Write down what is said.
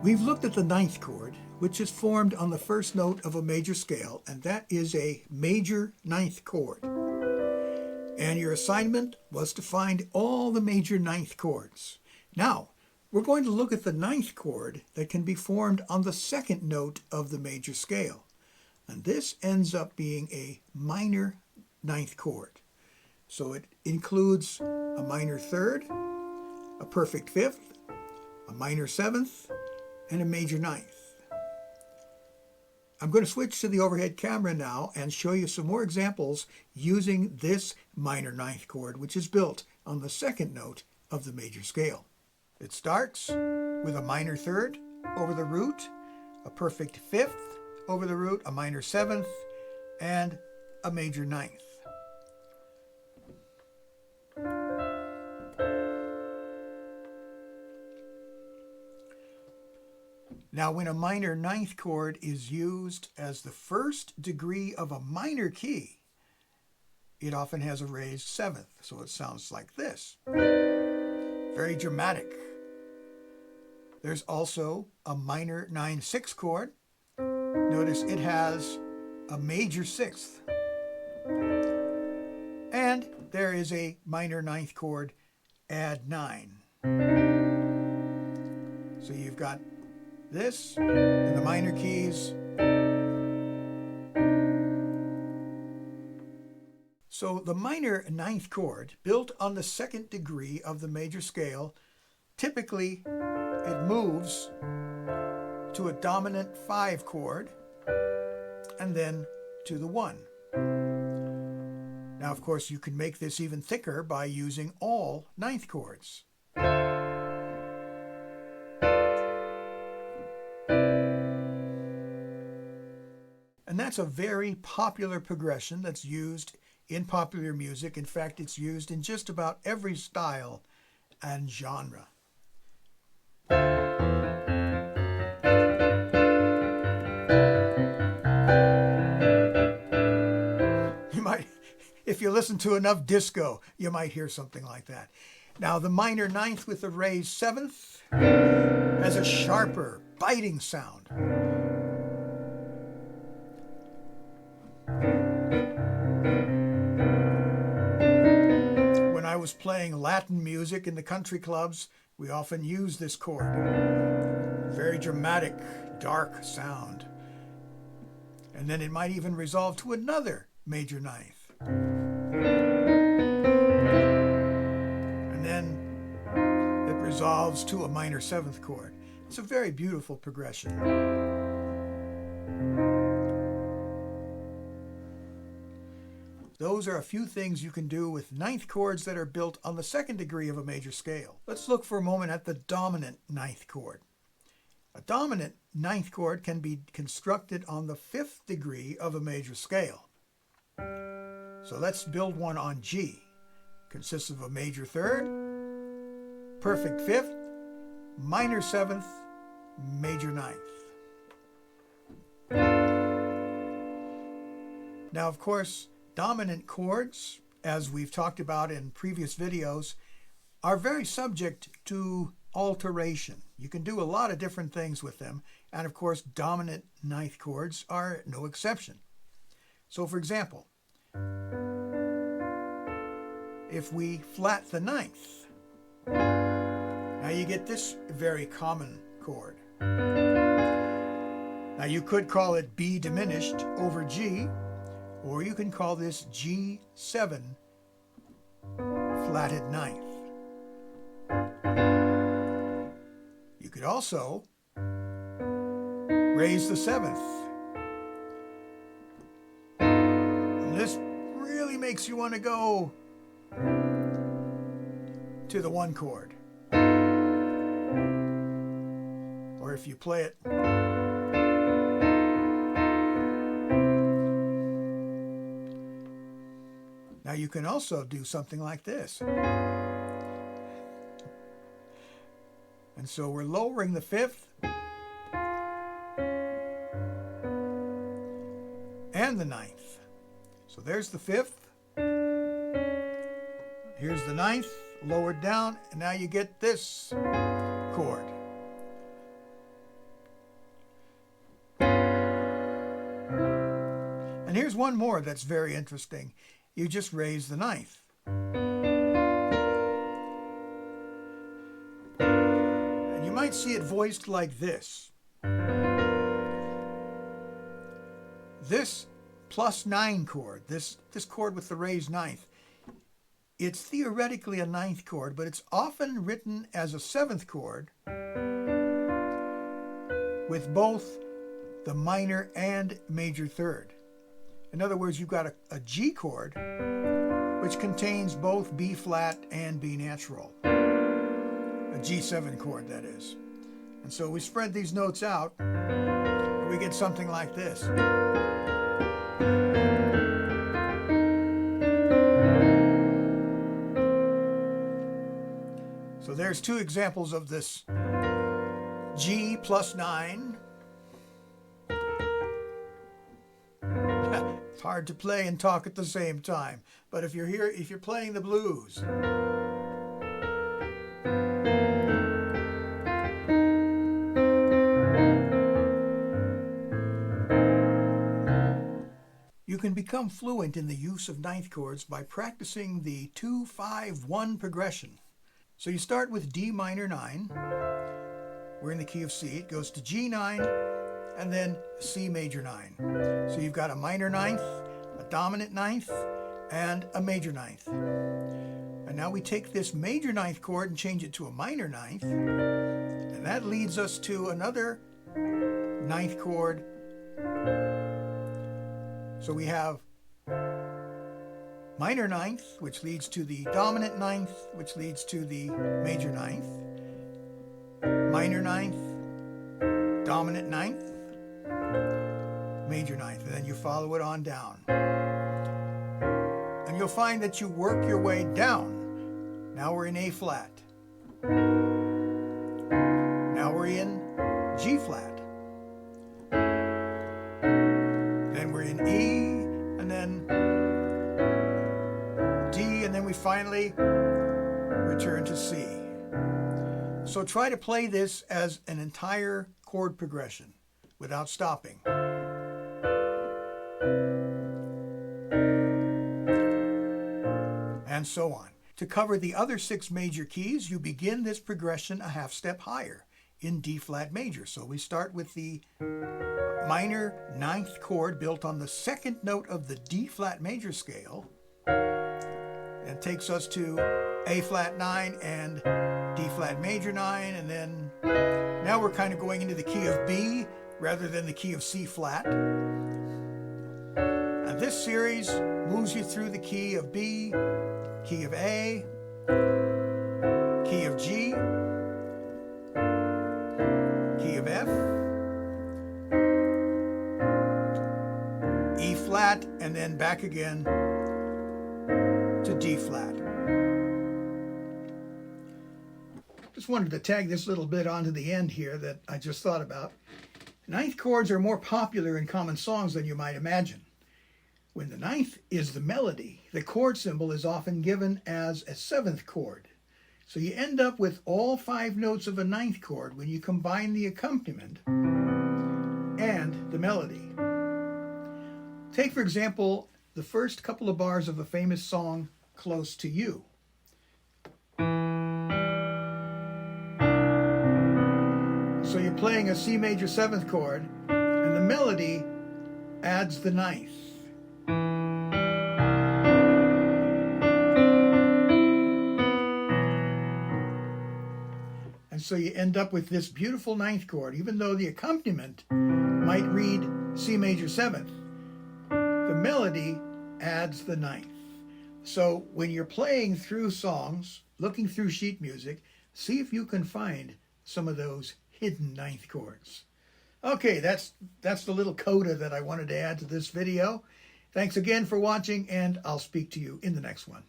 We've looked at the ninth chord, which is formed on the first note of a major scale, and that is a major ninth chord. And your assignment was to find all the major ninth chords. Now, we're going to look at the ninth chord that can be formed on the second note of the major scale. And this ends up being a minor ninth chord. So it includes a minor third, a perfect fifth, a minor seventh, and a major ninth. I'm going to switch to the overhead camera now and show you some more examples using this minor ninth chord, which is built on the second note of the major scale. It starts with a minor third over the root, a perfect fifth over the root, a minor seventh, and a major ninth. Now, when a minor ninth chord is used as the first degree of a minor key, it often has a raised seventh, so it sounds like this. Very dramatic. There's also a minor 9/6 chord. Notice it has a major sixth. And there is a minor ninth chord, add 9. So you've got this in the minor keys. So the minor ninth chord, built on the second degree of the major scale, typically it moves to a dominant 5 chord and then to the 1. Now, of course, you can make this even thicker by using all ninth chords. And that's a very popular progression that's used in popular music. In fact, it's used in just about every style and genre. You might, if you listen to enough disco, you might hear something like that. Now, the minor ninth with the raised seventh has a sharper, biting sound. When I was playing Latin music in the country clubs, we often used this chord. Very dramatic, dark sound. And then it might even resolve to another major ninth. And then it resolves to a minor seventh chord. It's a very beautiful progression. Those are a few things you can do with ninth chords that are built on the second degree of a major scale. Let's look for a moment at the dominant ninth chord. A dominant ninth chord can be constructed on the fifth degree of a major scale. So let's build one on G. Consists of a major third, perfect fifth, minor seventh, major ninth. Now, of course, dominant chords, as we've talked about in previous videos, are very subject to alteration. You can do a lot of different things with them, and of course, dominant ninth chords are no exception. So, for example, if we flat the ninth, now you get this very common chord. Now you could call it B diminished over G, or you can call this G7 flatted ninth. You could also raise the seventh. And this really makes you want to go to the 1 chord. Or if you play it now, you can also do something like this. And so we're lowering the fifth and the ninth. So there's the fifth. Here's the ninth, lowered down, and now you get this chord. one more that's very interesting. You just raise the ninth. And you might see it voiced like this. This +9 chord, this chord with the raised ninth, it's theoretically a ninth chord, but it's often written as a seventh chord with both the minor and major third. In other words, you've got a G chord which contains both B flat and B natural. A G7 chord, that is. And so we spread these notes out and we get something like this. So there's two examples of this G +9. It's hard to play and talk at the same time, but if you're playing the blues, you can become fluent in the use of ninth chords by practicing the 2-5-1 progression. So you start with D minor 9. We're in the key of C. It goes to G9 and then C major 9. So you've got a minor ninth, a dominant ninth, and a major ninth. And now we take this major ninth chord and change it to a minor ninth. And that leads us to another ninth chord. So we have minor ninth, which leads to the dominant ninth, which leads to the major ninth. Minor ninth, dominant ninth, major ninth, and then you follow it on down. And you'll find that you work your way down. Now we're in A flat. Now we're in G flat. Then we're in E, and then D, and then we finally return to C. So try to play this as an entire chord progression without stopping. And so on. To cover the other 6 major keys, you begin this progression a half step higher in D flat major. So we start with the minor ninth chord built on the second note of the D flat major scale. And takes us to A flat 9 and D flat major 9, and then now we're kind of going into the key of B rather than the key of C flat. And this series moves you through the key of B, key of A, key of G, key of F, E flat, and then back again to D flat. Just wanted to tag this little bit onto the end here that I just thought about. Ninth chords are more popular in common songs than you might imagine. When the ninth is the melody, the chord symbol is often given as a seventh chord. So you end up with all 5 notes of a ninth chord when you combine the accompaniment and the melody. Take, for example, the first couple of bars of a famous song, Close to You. So you're playing a C major 7th chord, and the melody adds the ninth. And so you end up with this beautiful ninth chord, even though the accompaniment might read C major 7th. The melody adds the ninth. So when you're playing through songs, looking through sheet music, see if you can find some of those hidden ninth chords. Okay, that's the little coda that I wanted to add to this video. Thanks again for watching, and I'll speak to you in the next one.